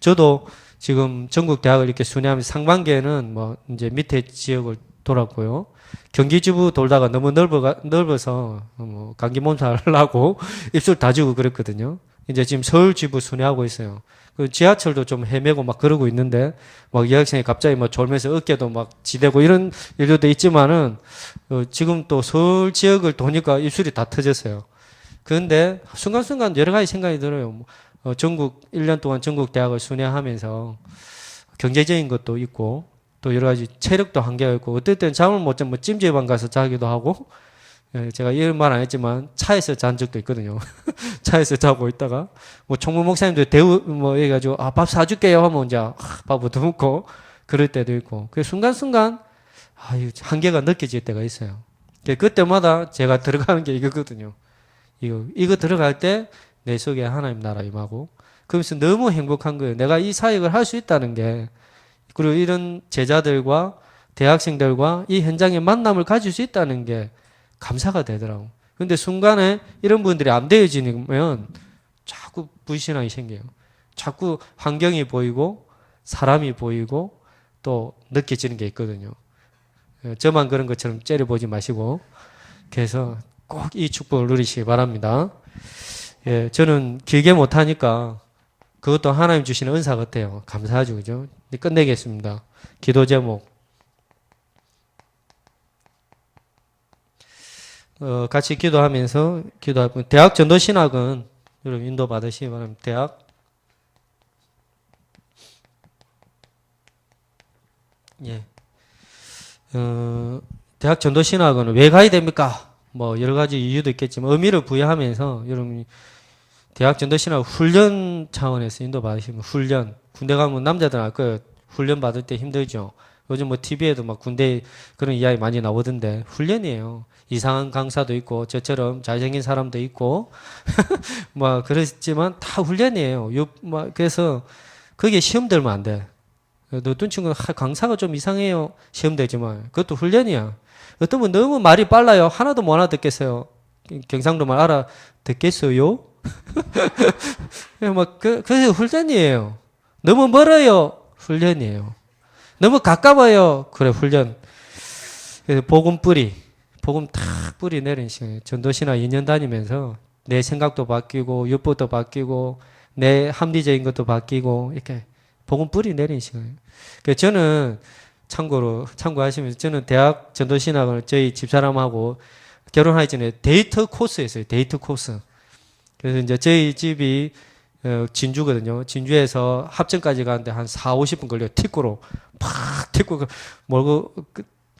저도 지금 전국 대학을 이렇게 순회하면서 상반기에는 뭐 이제 밑에 지역을 돌았고요. 경기 지부 돌다가 너무 넓어서 뭐 감기 몸살하려고 입술 다 주고 그랬거든요. 이제 지금 서울 지부 순회하고 있어요. 그 지하철도 좀 헤매고 막 그러고 있는데, 막 여학생이 갑자기 막 졸면서 어깨도 막 지대고 이런 일도 있지만은, 지금 또 서울 지역을 도니까 입술이 다 터졌어요. 그런데 순간순간 여러 가지 생각이 들어요. 전국, 1년 동안 전국 대학을 순회하면서 경제적인 것도 있고, 또 여러 가지 체력도 한계가 있고, 어떨 때는 잠을 못 자면 찜질방 가서 자기도 하고, 제가 이런 말 안 했지만 차에서 잔 적도 있거든요. 차에서 자고 있다가 뭐 총무 목사님들 뭐 해가지고 밥 사줄게요 하면 이제 밥부터 먹고 그럴 때도 있고, 그 순간순간 한계가 느껴질 때가 있어요. 그때마다 제가 들어가는 게 이거거든요. 이거 들어갈 때 내 속에 하나님 나라 임하고, 그러면서 너무 행복한 거예요. 내가 이 사역을 할 수 있다는 게, 그리고 이런 제자들과 대학생들과 이 현장의 만남을 가질 수 있다는 게 감사가 되더라고. 근데 순간에 이런 분들이 안 되어지면 자꾸 불신앙이 생겨요. 자꾸 환경이 보이고 사람이 보이고 또 느껴지는 게 있거든요. 저만 그런 것처럼 째려보지 마시고, 그래서 꼭 이 축복을 누리시기 바랍니다. 예, 저는 길게 못하니까 그것도 하나님 주시는 은사 같아요. 감사하죠, 그죠? 끝내겠습니다. 기도 제목. 같이 기도하면서 기도하고, 대학 전도신학은 여러분 인도 받으시기 바랍니다. 대학 전도신학은 왜 가야 됩니까? 뭐 여러 가지 이유도 있겠지만 의미를 부여하면서 여러분이 대학 전도신학 훈련 차원에서 인도 받으시면, 훈련, 군대 가면 남자들 알 거예요. 훈련 받을 때 힘들죠. 요즘 뭐 TV에도 막 군대 그런 이야기 많이 나오던데 훈련이에요. 이상한 강사도 있고 저처럼 잘생긴 사람도 있고 뭐 그렇지만 다 훈련이에요. 그래서 거기에 시험 들면 안 돼. 어떤 친구는 강사가 좀 이상해요. 시험 되지만 그것도 훈련이야. 어떤 분 너무 말이 빨라요. 하나도 못 알아듣겠어요. 경상도 말 알아듣겠어요? 그래서 훈련이에요. 너무 멀어요. 훈련이에요. 너무 가까워요. 그래, 훈련. 그래서 복음 탁 뿌리 내리는 시간에 전도신학 2년 다니면서 내 생각도 바뀌고, 율법도 바뀌고, 내 합리적인 것도 바뀌고, 이렇게 복음 뿌리 내리는 시간이에요. 그래서 저는 참고하시면 저는 대학 전도신학을 저희 집사람하고 결혼하기 전에 데이트 코스였어요. 데이트 코스. 그래서 이제 저희 집이 진주거든요. 진주에서 합천까지 가는데 한 4, 50분 걸려요. 티꾸로. 팍 티꾸 몰고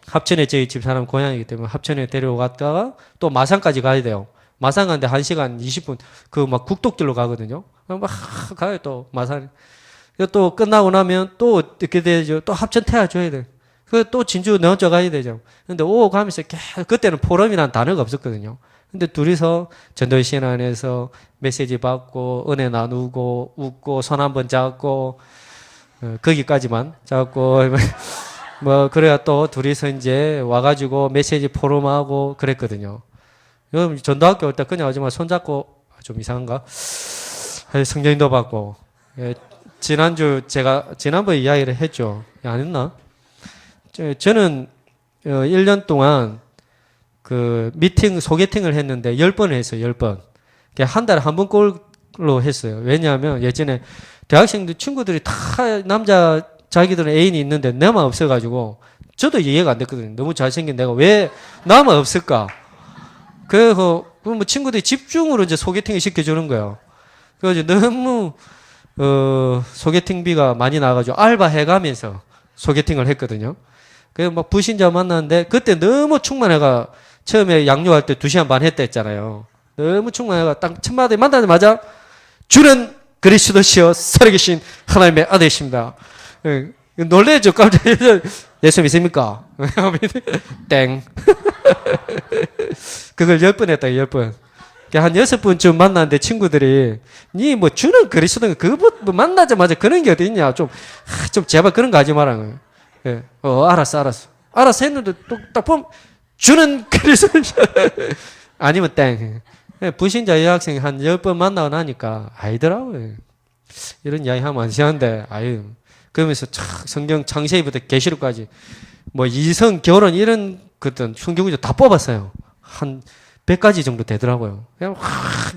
합천에 저희 집사람 고향이기 때문에 합천에 데려갔다가 또 마산까지 가야 돼요. 마산 가는데 1시간 20분 그 막 국도길로 가거든요. 막 가요 또 마산. 또 끝나고 나면 또 어떻게 되죠? 또 합천 태워줘야 돼. 그 또 진주 넘어져 가야 되죠. 근데 오고 가면서 그때는 포럼이라는 단어가 없었거든요. 근데 둘이서 전도신 안에서 메시지 받고 은혜 나누고 웃고 손 한번 잡고 거기까지만 잡고 뭐 그래야 또 둘이서 이제 와가지고 메시지 포럼하고 그랬거든요. 여러분 전도학교 올 때 그냥 오지만 손잡고 좀 이상한가? 성령인도 받고 지난번에 이야기를 했죠. 안 했나? 저는 1년 동안 그 소개팅을 했는데 10번을 했어요. 10번. 한 달에 한 번 꼴로 했어요. 왜냐하면 예전에 대학생들 친구들이 다 자기들은 애인이 있는데 나만 없어가지고 저도 이해가 안 됐거든요. 너무 잘생긴 내가 왜 나만 없을까? 그래서 뭐 친구들이 집중으로 이제 소개팅을 시켜주는 거예요. 그래서 너무 소개팅비가 많이 나가지고 알바 해가면서 소개팅을 했거든요. 그래서 막 부신자 만났는데 그때 너무 충만해가 처음에 양육할 때 2시간 반 했다 했잖아요. 너무 충만해가 딱 첫마디 만나자마자 주는 그리스도시여 살아계신 하나님의 아들이십니다. 놀래죠. 깜짝 예수 믿습니까? 땡. 그걸 10번 했다. 10번. 한 6번쯤 만났는데 친구들이 니 뭐 주는 그리스도는 그거 뭐 만나자마자 그런 게 어디 있냐. 좀 제발 그런 거 하지 마라. 예. 알았어. 알았어 했는데 또 딱 보면 주는 그리스도 아니면 땡. 부신자 여학생이 한 10번 만나고 나니까 아니더라고요. 이런 이야기 하면 안 되는데 아유. 그러면서 성경 창세기부터 계시록까지 뭐 이성 결혼 이런 그떤 흉기구조 다 뽑았어요. 한 100가지 정도 되더라고요. 그냥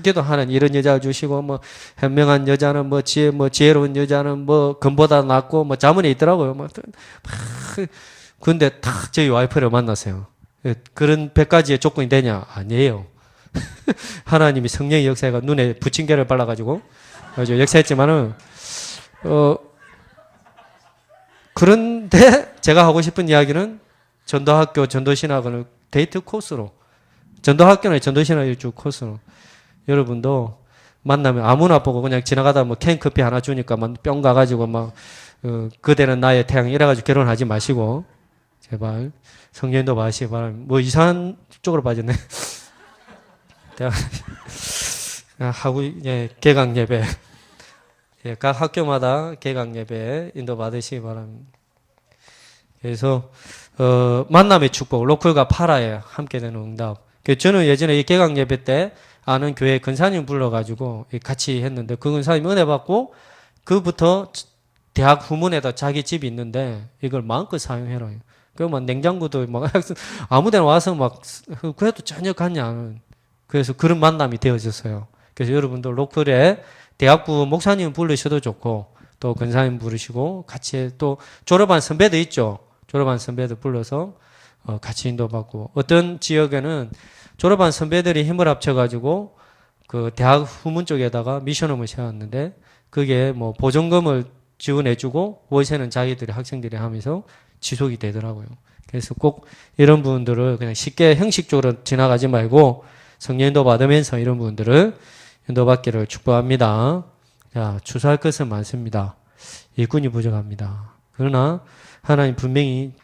기도하는 이런 여자를 주시고 뭐 현명한 여자는 뭐 지혜로운 여자는 뭐 금보다 낫고 뭐 자문에 있더라고요. 근데 딱 저희 와이프를 만났어요. 그런 100가지의 조건이 되냐? 아니에요. 하나님이 성령의 역사가 눈에 부침개를 발라가지고 역사했지만은 그런데 제가 하고 싶은 이야기는 전도학교 전도신학을 데이트 코스로 전도학교는 전도신학을 쭉 코스로 여러분도 만나면 아무나 보고 그냥 지나가다 뭐 캔커피 하나 주니까 막 뿅 가가지고 막 그대는 나의 태양 이래가지고 결혼하지 마시고 제발 성령도 마시기 바랍니다. 뭐 이상한 쪽으로 빠졌네. 개강 예배. 예, 각 학교마다 개강 예배 인도 받으시기 바랍니다. 그래서 만남의 축복 로컬과 파라에 함께 되는 응답. 저는 예전에 이 개강 예배 때 아는 교회 근사님 불러가지고 같이 했는데 그 근사님 은혜 받고 그부터 대학 후문에다 자기 집이 있는데 이걸 마음껏 사용해라. 그러면 냉장고도 막 아무데나 와서 막 그래도 전혀 갔냐. 그래서 그런 만남이 되어졌어요. 그래서 여러분들 로컬에 대학부 목사님 부르셔도 좋고 또 근사님 부르시고 같이 또 졸업한 선배도 있죠. 졸업한 선배도 불러서 같이 인도받고 어떤 지역에는 졸업한 선배들이 힘을 합쳐가지고 그 대학 후문 쪽에다가 미션홈을 세웠는데 그게 뭐 보존금을 지원해주고 월세는 자기들이 학생들이 하면서 지속이 되더라고요. 그래서 꼭 이런 부분들을 그냥 쉽게 형식적으로 지나가지 말고 성령인도 받으면서 이런 부분들을 인도받기를 축복합니다. 자, 추수할 것은 많습니다. 일꾼이 부족합니다. 그러나 하나님 분명히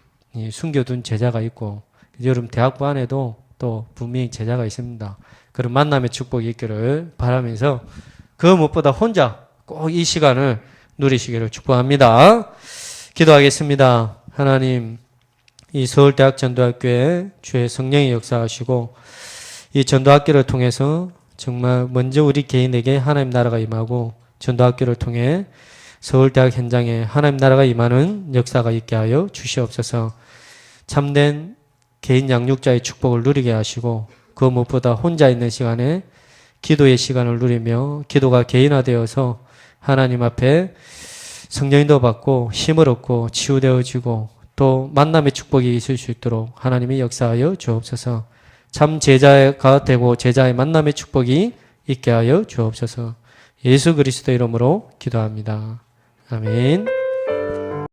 숨겨둔 제자가 있고 여러분 대학부 안에도 또 분명히 제자가 있습니다. 그런 만남의 축복이 있기를 바라면서 그 무엇보다 혼자 꼭 이 시간을 누리시기를 축복합니다. 기도하겠습니다. 하나님 이 서울대학 전도학교에 주의 성령이 역사하시고 이 전도학교를 통해서 정말 먼저 우리 개인에게 하나님 나라가 임하고 전도학교를 통해 서울대학 현장에 하나님 나라가 임하는 역사가 있게 하여 주시옵소서. 참된 개인 양육자의 축복을 누리게 하시고 그 무엇보다 혼자 있는 시간에 기도의 시간을 누리며 기도가 개인화되어서 하나님 앞에 성령인도 받고 힘을 얻고 치유되어지고 또 만남의 축복이 있을 수 있도록 하나님이 역사하여 주옵소서. 참 제자가 되고 제자의 만남의 축복이 있게 하여 주옵소서. 예수 그리스도 이름으로 기도합니다. 아멘.